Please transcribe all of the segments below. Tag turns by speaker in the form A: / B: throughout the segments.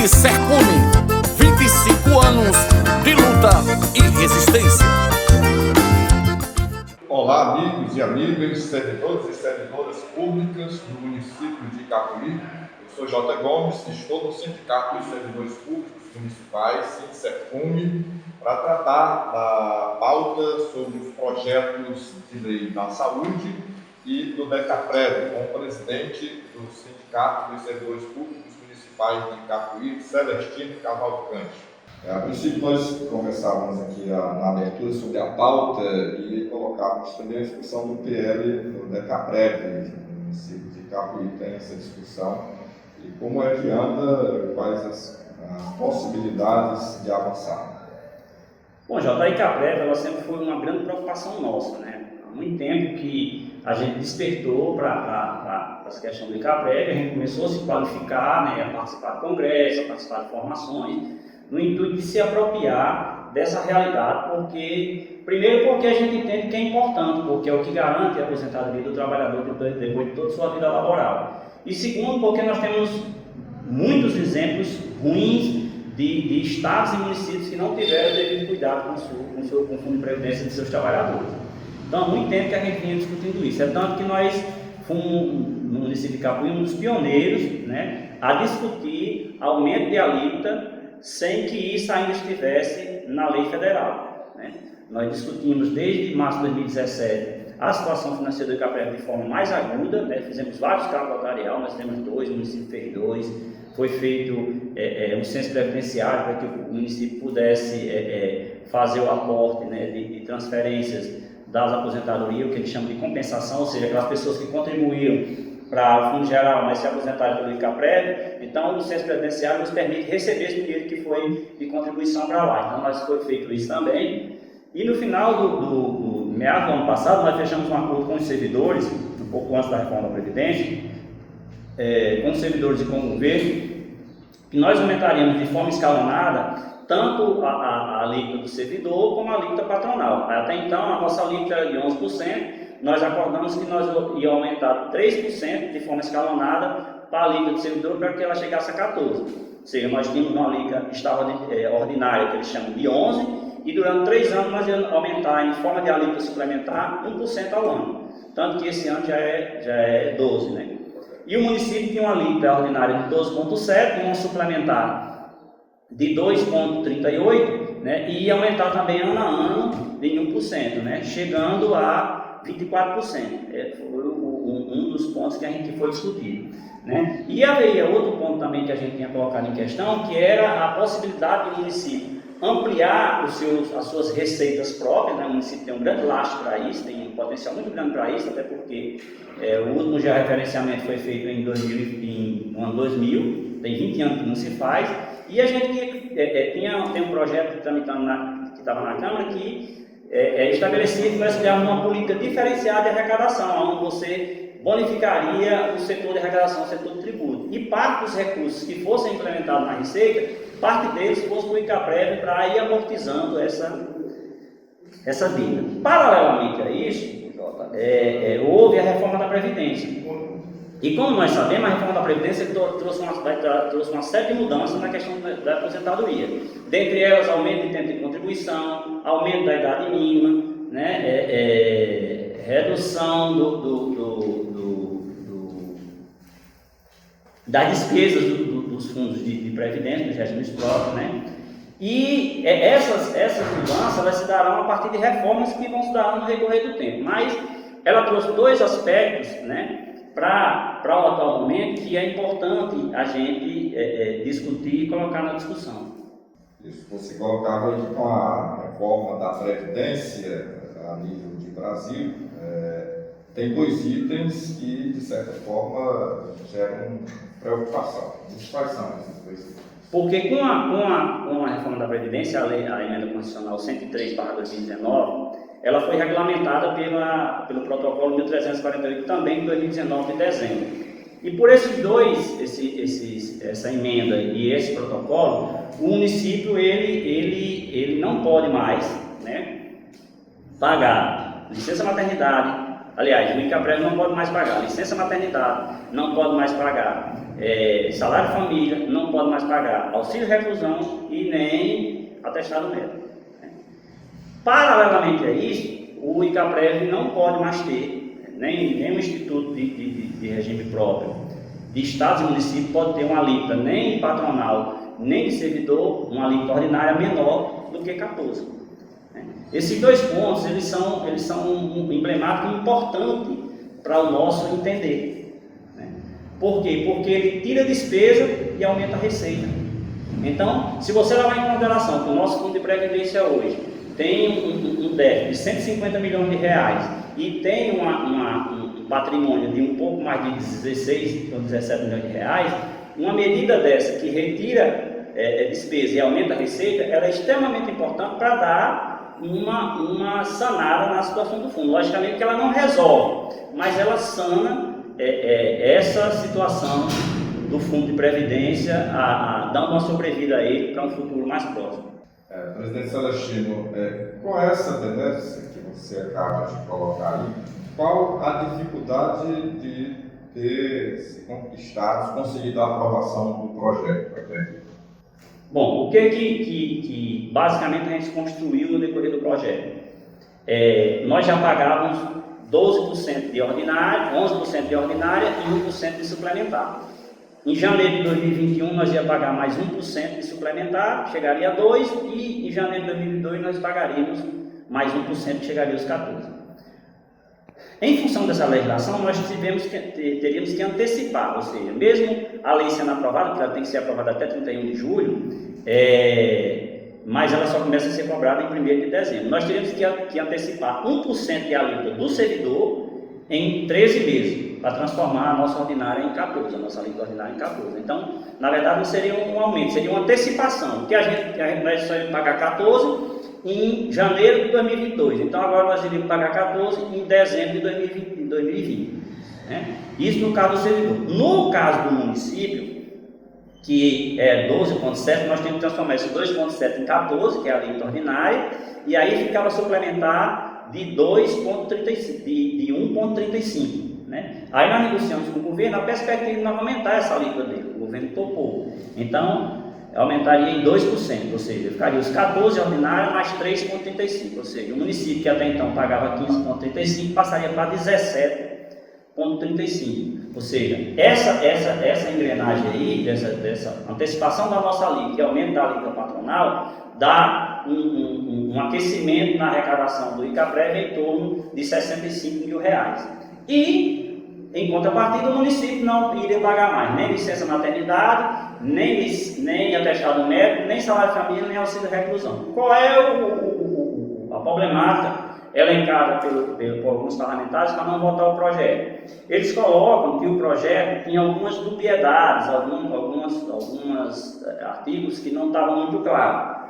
A: Unicercune, 25 anos de luta e resistência.
B: Olá, amigos e amigas, servidores e servidoras públicas do município de Icapuí. Eu sou J. Gomes, estou no Sindicato dos Servidores Públicos Municipais, Unicercune, para tratar da pauta sobre os projetos de lei da saúde e do DECAPREV, com o presidente do Sindicato dos Servidores Públicos Municipais de Icapuí, Celestino Cavalcante. A princípio, nós conversávamos aqui na abertura sobre a pauta e colocávamos também a discussão do PL do DECAPREV, no município de Icapuí tem essa discussão, e como é que anda, quais as possibilidades de avançar.
C: Bom, a Icaprev, ela sempre foi uma grande preocupação nossa, né? Há muito tempo que a gente despertou para essa questão do Icaprev, a gente começou a se qualificar, né, a participar de congressos, a participar de formações, no intuito de se apropriar dessa realidade, primeiro porque a gente entende que é importante, porque é o que garante a aposentadoria do trabalhador depois de toda a sua vida laboral. E segundo, porque nós temos muitos exemplos ruins de estados e municípios que não tiveram o devido cuidado com o fundo de previdência de seus trabalhadores. Então, há muito tempo que a gente vinha discutindo isso. É tanto que nós fomos, no município de Icapuí, um dos pioneiros, né, a discutir aumento de alíquota sem que isso ainda estivesse na lei federal, né? Nós discutimos desde março de 2017 a situação financeira do Icaprev de forma mais aguda, né? Fizemos vários cálculos notarial, nós temos 2, o município fez 2, foi feito um censo previdenciário para que o município pudesse fazer o aporte, né, de transferências das aposentadorias, o que eles chamam de compensação, ou seja, aquelas pessoas que contribuíram para o Fundo Geral, mas se aposentaram pelo Icaprev. Então o censo previdenciário nos permite receber esse dinheiro que foi de contribuição para lá. Então nós foi feito isso também. E no final do meado do ano passado, nós fechamos um acordo com os servidores, um pouco antes da reforma da Previdência, com os servidores e com o governo, que nós aumentaríamos de forma escalonada tanto a alíquota do servidor como a alíquota patronal. Até então, a nossa alíquota era de 11%, nós acordamos que nós íamos aumentar 3% de forma escalonada para a alíquota do servidor para que ela chegasse a 14%. Ou seja, nós tínhamos uma alíquota ordinária, que eles chamam de 11%, e durante 3 anos nós íamos aumentar em forma de alíquota suplementar 1% ao ano. Tanto que esse ano já é 12%, né? E o município tinha uma alíquota ordinária de 12,7%, uma suplementar de 2,38%, né? E ia aumentar também ano a ano de 1%, né? Chegando a 24%. Foi um dos pontos que a gente foi discutir, né? E havia outro ponto também que a gente tinha colocado em questão, que era a possibilidade do município ampliar as suas receitas próprias, né? O município tem um grande lastro para isso, tem um potencial muito grande para isso, até porque o último referenciamento foi feito no ano 2000, tem 20 anos que não se faz, e a gente tem um projeto tramitando que estava na Câmara que estabelecia que nós criamos uma política diferenciada de arrecadação, onde você bonificaria o setor de arrecadação, o setor de tributo, e parte dos recursos que fossem implementados na Receita, parte deles fosse para o Icaprev para ir amortizando essa dívida. Paralelamente a isso, houve a reforma da Previdência. E como nós sabemos, a reforma da Previdência trouxe uma série de mudanças na questão da aposentadoria. Dentre elas, aumento de tempo de contribuição, aumento da idade mínima, né, redução das despesas dos fundos de previdência, dos regimes próprios, né? E essas mudanças elas se darão a partir de reformas que vão se dar no decorrer do tempo. Mas ela trouxe 2 aspectos, né, para o atual momento, que é importante a gente discutir e colocar na discussão.
B: Isso, você colocava aí com a reforma da Previdência a nível de Brasil, tem 2 itens que, de certa forma, geram preocupação. Quais são esses 2 itens?
C: Porque com a reforma da Previdência, a emenda constitucional 103/2019, ela foi regulamentada pelo protocolo 1348, também de 2019, de dezembro. E por esses dois, essa emenda e esse protocolo, o município ele não pode mais, né, pagar licença maternidade. Aliás, o Icaprev não pode mais pagar licença maternidade, não pode mais pagar salário de família, não pode mais pagar auxílio reclusão e nem atestado médico. Paralelamente a isso, o ICAPREV não pode mais ter, nem o Instituto de Regime Próprio de Estados e Municípios pode ter uma alíquota nem patronal, nem de servidor, uma alíquota ordinária menor do que 14. Esses dois pontos, eles são emblemáticos e importantes para o nosso entender. Por quê? Porque ele tira a despesa e aumenta a receita. Então, se você levar em consideração que o nosso fundo de previdência hoje tem um déficit de 150 milhões de reais e tem um patrimônio de um pouco mais de 16 ou 17 milhões de reais, uma medida dessa que retira despesa e aumenta a receita, ela é extremamente importante para dar uma sanada na situação do fundo. Logicamente que ela não resolve, mas ela sana essa situação do fundo de previdência, dando uma sobrevida a ele para um futuro mais próximo.
B: Presidente Celestino, qual é essa tendência que você acaba de colocar aí? Qual a dificuldade de ter se conquistado, conseguido a aprovação do projeto?
C: Bom, o que basicamente a gente construiu no decorrer do projeto? Nós já pagávamos 12% de ordinária, 11% de ordinária e 1% de suplementar. Em janeiro de 2021 nós ia pagar mais 1% de suplementar, chegaria a 2%, e em janeiro de 2022 nós pagaríamos mais 1%, que chegaria aos 14%. Em função dessa legislação, nós teríamos que antecipar, ou seja, mesmo a lei sendo aprovada, porque ela tem que ser aprovada até 31 de julho, mas ela só começa a ser cobrada em 1º de dezembro. Nós teríamos que antecipar 1% de alíquota do servidor em 13 meses, para transformar a nossa ordinária em 14, a nossa alíquota ordinária em 14. Então, na verdade, não seria um aumento, seria uma antecipação, porque a gente vai só pagar 14 em janeiro de 2022. Então, agora nós iríamos pagar 14 em dezembro de 2020. Isso no caso do servidor. No caso do município, que é 12,7, nós temos que transformar esse 2,7 em 14, que é a alíquota ordinária, e aí ficava suplementar de 2,35, de 1,35. Aí nós negociamos com o governo a perspectiva de não aumentar essa alíquota dele. O governo topou. Então, aumentaria em 2%, ou seja, ficaria os 14 ordinários mais 3,35, ou seja, o município que até então pagava 15,35 passaria para 17,35. Ou seja, essa engrenagem aí, dessa antecipação da nossa alíquota, que aumenta a alíquota patronal, dá um aquecimento na arrecadação do ICAPREV em torno de 65 mil reais. E, em contrapartida, o município não iria pagar mais nem licença maternidade, nem atestado médico, nem salário de família, nem auxílio de reclusão. Qual é a problemática elencada por alguns parlamentares para não votar o projeto? Eles colocam que o projeto tinha algumas dubiedades, alguns artigos que não estavam muito claros,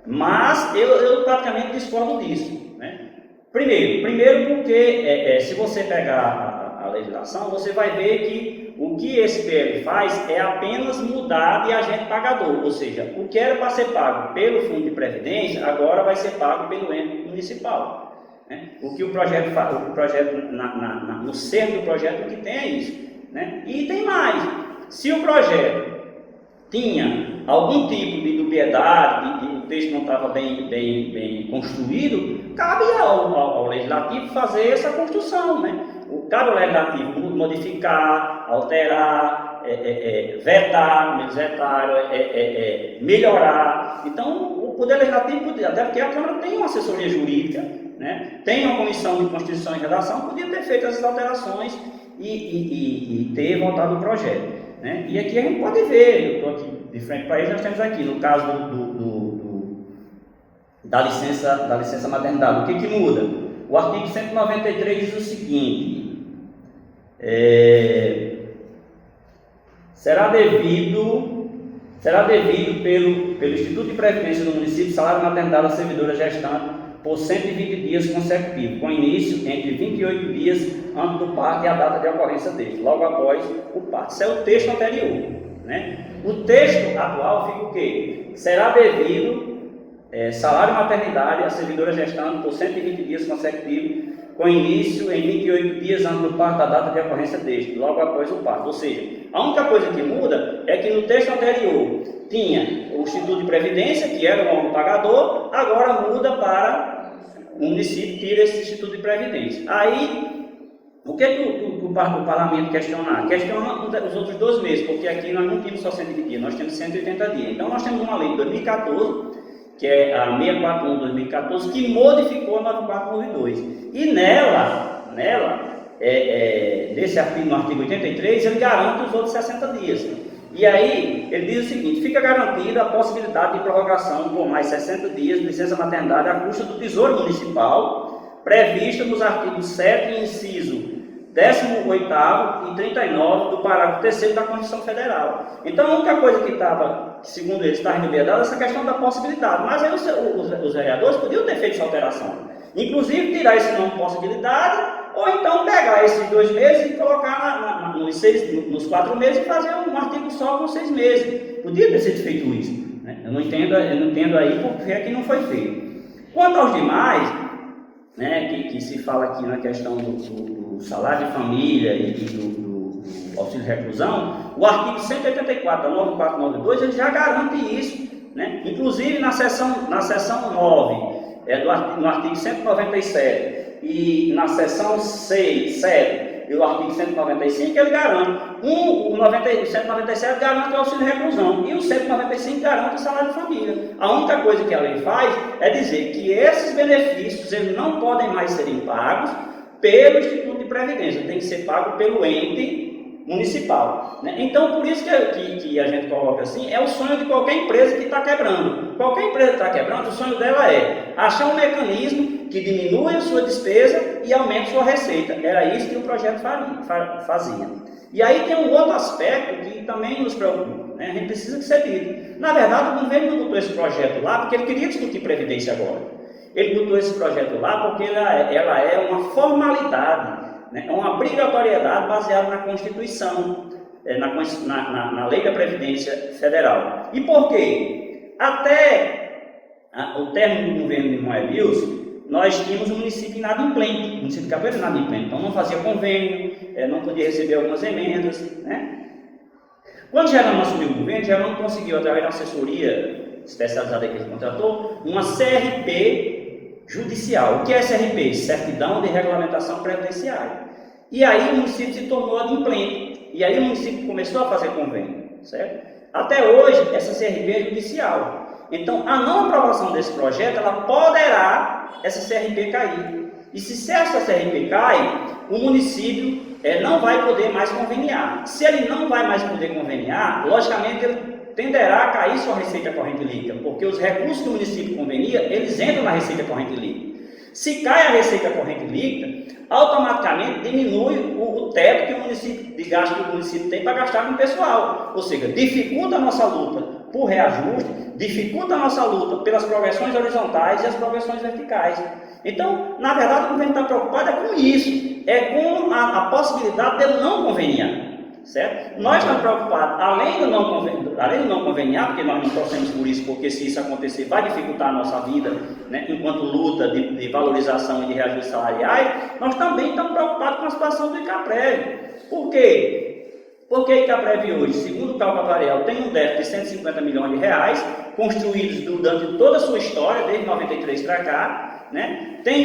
C: Mas eu praticamente discordo disso, Primeiro porque se você pegar a legislação, você vai ver que o que esse PL faz é apenas mudar de agente pagador, ou seja, o que era para ser pago pelo Fundo de Previdência, agora vai ser pago pelo ente municipal. O que o projeto faz, no centro do projeto, o que tem é isso. E tem mais, se o projeto tinha algum tipo de dubiedade, o texto não estava bem construído, cabe ao legislativo fazer essa construção, Cabe ao legislativo modificar, alterar, vetar, melhorar. Então, o Poder Legislativo, até porque a Câmara tem uma assessoria jurídica, tem uma comissão de Constituição e Redação, podia ter feito essas alterações e ter votado o projeto. E aqui a gente pode ver, eu estou aqui de frente para eles, nós temos aqui, no caso da licença maternidade, o que muda? O artigo 193 diz o seguinte: será devido pelo Instituto de Previdência do município salário maternidade à servidora gestante por 120 dias consecutivos, com início entre 28 dias antes do parto e a data de ocorrência deste, logo após o parto. Isso é o texto anterior. O texto atual fica o quê? Será devido salário maternidade à servidora gestante por 120 dias consecutivos, com início em 28 dias antes do parto da data de ocorrência deste, logo após o parto. Ou seja, a única coisa que muda é que no texto anterior tinha o Instituto de Previdência, que era o órgão pagador, agora muda para o município tira esse Instituto de Previdência. Aí, o que o parlamento questiona? Questiona os outros 2 meses, porque aqui nós não temos só 120 dias, nós temos 180 dias. Então nós temos uma lei de 2014, que é a 641 de 2014, que modificou a 9492. E nesse artigo, no artigo 83, ele garante os outros 60 dias. E aí, ele diz o seguinte: fica garantida a possibilidade de prorrogação por mais 60 dias de licença maternidade à custa do Tesouro Municipal, prevista nos artigos 7, inciso 18º e 39 do parágrafo 3º da Constituição Federal. Então, a única coisa que estava, segundo eles, estava liberdade, essa questão da possibilidade. Mas aí os vereadores podiam ter feito essa alteração. Inclusive, tirar esse nome possibilidade, ou então pegar esses 2 meses e colocar nos 4 meses e fazer um artigo só com 6 meses. Podia ter sido feito isso. Né? Eu não entendo aí porque é que não foi feito. Quanto aos demais, né, que se fala aqui na questão do salário de família e do auxílio de reclusão, o artigo 184 da 9492 ele já garante isso, né? Inclusive na seção 9, no artigo 197 e na seção 7 e o artigo 195 ele garante. O 197 garante o auxílio de reclusão e o 195 garante o salário de família. A única coisa que a lei faz é dizer que esses benefícios eles não podem mais serem pagos pelo Instituto de Previdência, tem que ser pago pelo ente municipal. Né? Então, por isso que a gente coloca assim, é o sonho de qualquer empresa que está quebrando. Qualquer empresa que está quebrando, o sonho dela é achar um mecanismo que diminua a sua despesa e aumente a sua receita. Era isso que o projeto fazia. E aí tem um outro aspecto que também nos preocupa. Né? A gente precisa que ser dito. Na verdade, o governo não botou esse projeto lá porque ele queria discutir Previdência agora. Ele botou esse projeto lá porque ela é uma formalidade, né? É uma obrigatoriedade baseada na Constituição, na Lei da Previdência Federal. E por quê? Até o término do governo de Moebius, nós tínhamos um município inadimplente, o município de Capoeira inadimplente, então não fazia convênio, não podia receber algumas emendas. Né? Quando Geraldo assumiu o governo, Geraldo conseguiu, através da assessoria especializada que ele contratou, uma CRP judicial. O que é CRP? Certidão de Regulamentação Previdenciária. E aí o município se tornou adimplente. E aí o município começou a fazer convênio. Certo? Até hoje, essa CRP é judicial. Então, a não aprovação desse projeto, ela poderá, essa CRP cair. E se essa CRP cai, o município não vai poder mais conveniar. Se ele não vai mais poder conveniar, logicamente ele tenderá a cair sua receita corrente líquida, porque os recursos que o município convenia, eles entram na receita corrente líquida. Se cai a receita corrente líquida, automaticamente diminui o teto que o município, de gasto que o município tem para gastar com o pessoal. Ou seja, dificulta a nossa luta por reajuste, dificulta a nossa luta pelas progressões horizontais e as progressões verticais. Então, na verdade, o governo está preocupado com isso, com a possibilidade dele não conveniar. Certo? Nós estamos preocupados, além do não conveniar, porque nós não torcemos por isso, porque se isso acontecer vai dificultar a nossa vida, né, enquanto luta de valorização e de reajustes salariais, nós também estamos preocupados com a situação do ICAPREV. Por quê? Porque o ICAPREV hoje, segundo o cálculo atuarial, tem um déficit de 150 milhões de reais, construídos durante toda a sua história, desde 93 para cá, né? Tem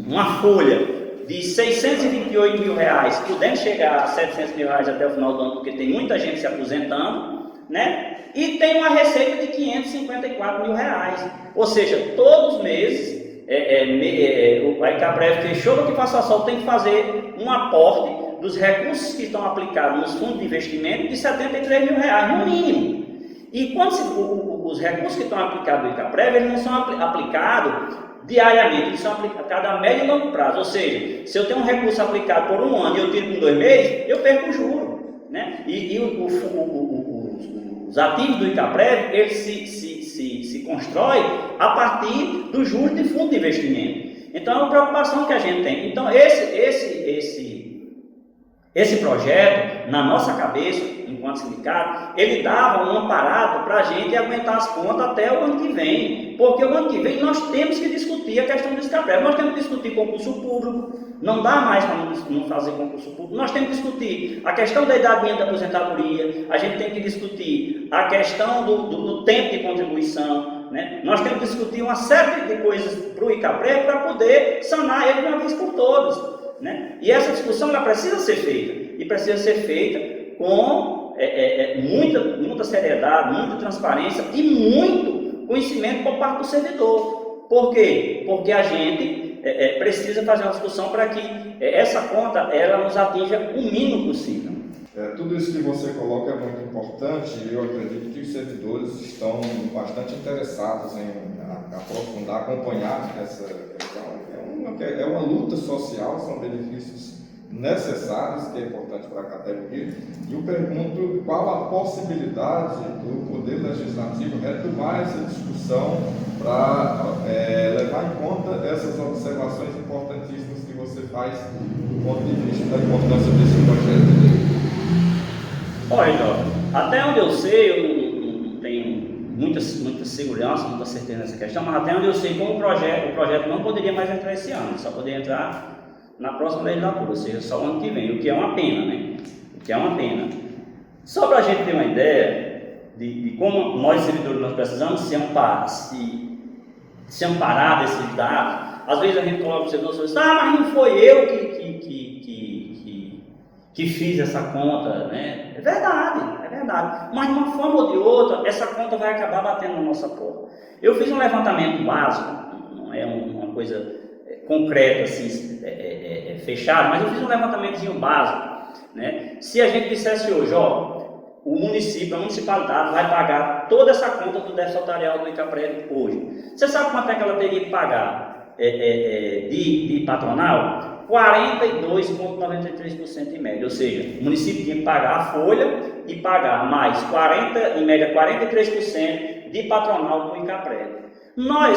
C: uma folha de 628 mil reais, podendo chegar a 700 mil reais até o final do ano, porque tem muita gente se aposentando, né? E tem uma receita de 554 mil reais. Ou seja, todos os meses, a ICAPREV fechou que Passa Sol tem que fazer um aporte dos recursos que estão aplicados nos fundos de investimento de 73 mil reais, no mínimo. E quando os recursos que estão aplicados no ICAPREV, eles não são aplicados diariamente, eles são aplicados a médio e longo prazo. Ou seja, se eu tenho um recurso aplicado por um ano e eu tiro por 2 meses, eu perco o juro, né? E os ativos do ICAPREV, eles se constroem a partir dos juros de fundo de investimento. Então é uma preocupação que a gente tem. Então Esse projeto, na nossa cabeça, enquanto sindicato, ele dava um amparo para a gente aguentar as contas até o ano que vem, porque o ano que vem nós temos que discutir a questão do SCAPREV, nós temos que discutir concurso público, não dá mais para não fazer concurso público, nós temos que discutir a questão da idade mínima da aposentadoria, a gente tem que discutir a questão do tempo de contribuição, né? Nós temos que discutir uma série de coisas para o ICAPREV para poder sanar ele de uma vez por todas. Né? E essa discussão ela precisa ser feita, e precisa ser feita com muita seriedade, muita transparência e muito conhecimento por parte do servidor. Por quê? Porque a gente precisa fazer uma discussão para que essa conta ela nos atinja o mínimo possível.
B: Tudo isso que você coloca é muito importante e eu acredito que os servidores estão bastante interessados em aprofundar, acompanhar essa questão. É uma luta social, são benefícios necessários, que é importante para a categoria. E eu pergunto qual a possibilidade do Poder Legislativo retomar essa discussão para levar em conta essas observações importantíssimas que você faz do ponto de vista da importância desse projeto de lei.
C: Olha, Jovem, até onde eu sei, eu não tenho muita segurança, muita certeza nessa questão, mas até onde eu sei, como o projeto não poderia mais entrar esse ano, só poderia entrar na próxima legislatura, ou seja, só o ano que vem, o que é uma pena, né? O que é uma pena. Só para a gente ter uma ideia de como nós, servidores, nós precisamos se amparar desses dados. Às vezes a gente coloca o servidor e diz, mas não foi eu que fiz essa conta, né? É verdade, mas de uma forma ou de outra, essa conta vai acabar batendo na nossa porta. Eu fiz um levantamento básico, não é uma coisa concreta, assim, fechada, mas eu fiz um levantamentozinho básico, né? Se a gente dissesse hoje, o município, a municipalidade vai pagar toda essa conta do déficit salarial do ICAPREV hoje. Você sabe quanto é que ela teria que pagar de patronal? 42,93% em média, ou seja, o município tinha que pagar a folha e pagar mais em média 43% de patronal para o ICAPREV.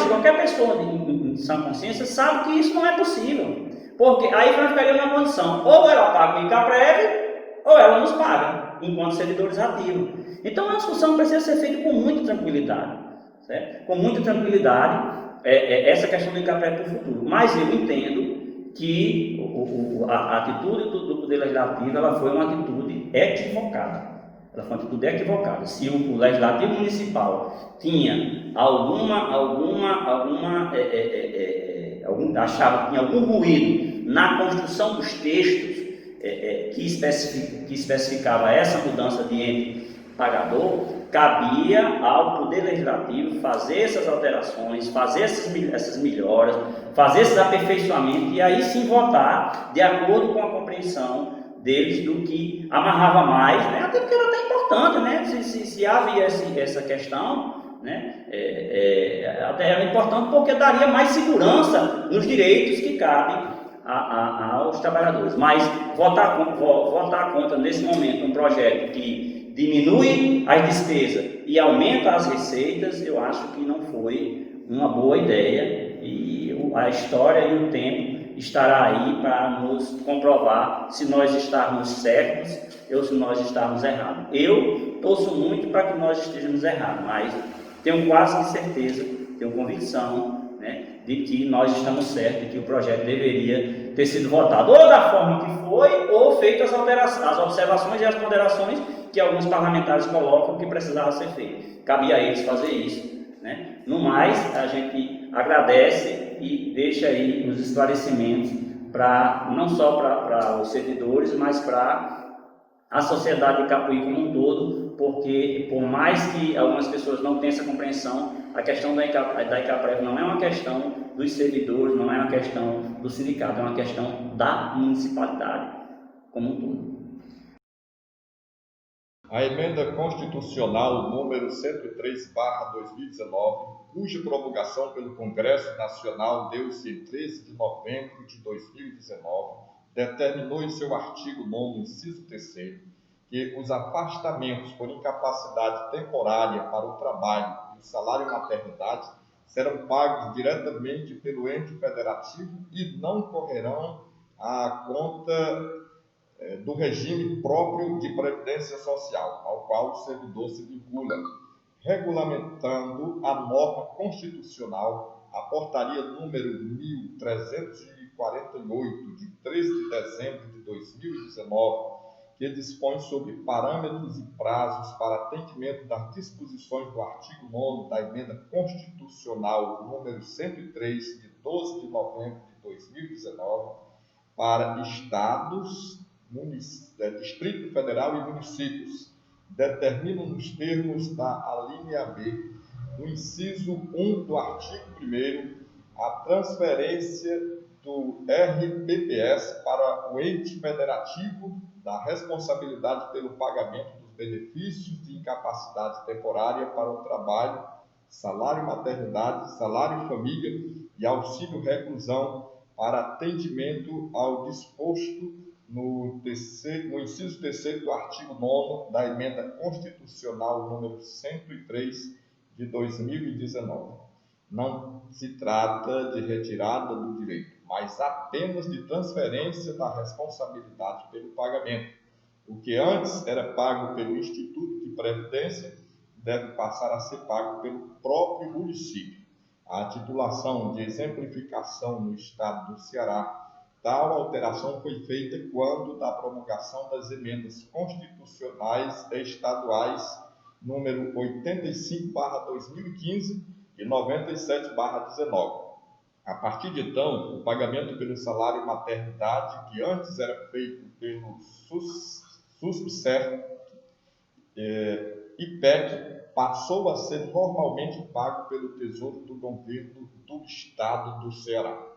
C: Qualquer pessoa em sã consciência sabe que isso não é possível, porque aí nós ficaríamos na condição, ou ela paga o ICAPREV, ou ela nos paga, enquanto servidores ativos. Então a discussão precisa ser feita com muita tranquilidade, certo? Com muita tranquilidade, essa questão do ICAPREV para o futuro, mas eu entendo que a atitude do Poder Legislativo ela foi uma atitude equivocada. Se o Legislativo Municipal tinha achava que tinha algum ruído na construção dos textos que especificava essa mudança de ente pagador, cabia ao Poder Legislativo fazer essas alterações, fazer essas melhoras, fazer esses aperfeiçoamentos e aí sim votar de acordo com a compreensão deles do que amarrava mais, né? Até porque era até importante, né? Se havia essa questão, né? Até era importante porque daria mais segurança nos direitos que cabem aos trabalhadores. Mas votar contra nesse momento um projeto que diminui as despesas e aumenta as receitas, eu acho que não foi uma boa ideia e a história e o tempo estará aí para nos comprovar se nós estarmos certos ou se nós estarmos errados. Eu torço muito para que nós estejamos errados, mas tenho quase que certeza, tenho convicção, né, de que nós estamos certos e que o projeto deveria ter sido votado ou da forma que foi ou feito as observações e as ponderações que alguns parlamentares colocam que precisava ser feito. Cabia a eles fazer isso, né? No mais, a gente agradece e deixa aí os esclarecimentos não só para os servidores, mas para a sociedade de Capuí como um todo, porque por mais que algumas pessoas não tenham essa compreensão, a questão da ICAPREV não é uma questão dos servidores, não é uma questão do sindicato, é uma questão da municipalidade como um todo.
B: A emenda constitucional número 103/2019, cuja promulgação pelo Congresso Nacional deu-se em 13 de novembro de 2019, determinou em seu artigo 9º, inciso 3º, que os afastamentos por incapacidade temporária para o trabalho e o salário maternidade serão pagos diretamente pelo ente federativo e não correrão à conta do regime próprio de previdência social, ao qual o servidor se vincula, regulamentando a norma constitucional, a portaria número 1348, de 13 de dezembro de 2019, que dispõe sobre parâmetros e prazos para atendimento das disposições do artigo 9º da emenda constitucional número 103, de 12 de novembro de 2019, para estados, Distrito Federal e municípios, determinam nos termos da alínea B do inciso 1 do artigo 1º a transferência do RPPS para o ente federativo da responsabilidade pelo pagamento dos benefícios de incapacidade temporária para o trabalho, salário maternidade, salário família e auxílio reclusão para atendimento ao disposto no inciso 3º do artigo 9º da emenda constitucional número 103 de 2019. Não se trata de retirada do direito, mas apenas de transferência da responsabilidade pelo pagamento. O que antes era pago pelo Instituto de Previdência deve passar a ser pago pelo próprio município. A titulação de exemplificação no estado do Ceará. Tal alteração foi feita quando da promulgação das emendas constitucionais estaduais número 85/2015 e 97/19. A partir de então, o pagamento pelo salário maternidade, que antes era feito pelo SUSPSER e PEC, passou a ser normalmente pago pelo Tesouro do Governo do Estado do Ceará.